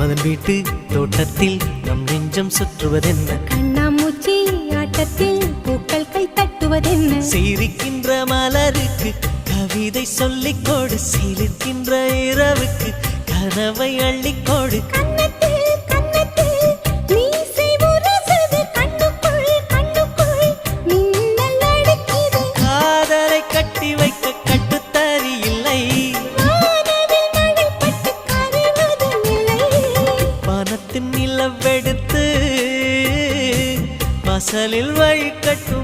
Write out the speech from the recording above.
மன்மதன் வீட்டு தோட்டத்தில் நம் நெஞ்சம் சுற்றுவதென்ன கண்ணாமூச்சி ஆட்டத்தில் பூக்கள் கை தட்டுவதென்ன சிரிக்கின்ற மலருக்கு கவிதை சொல்லிக்கோடு சிலிர்க்கின்ற இரவுக்கு கனவை அள்ளிக்கோடு காதலை கட்டி வைக்க கட்டுத்தறி இல்லை பணத்தின் நிலவெடுத்து வாசலில் வழி கட்டு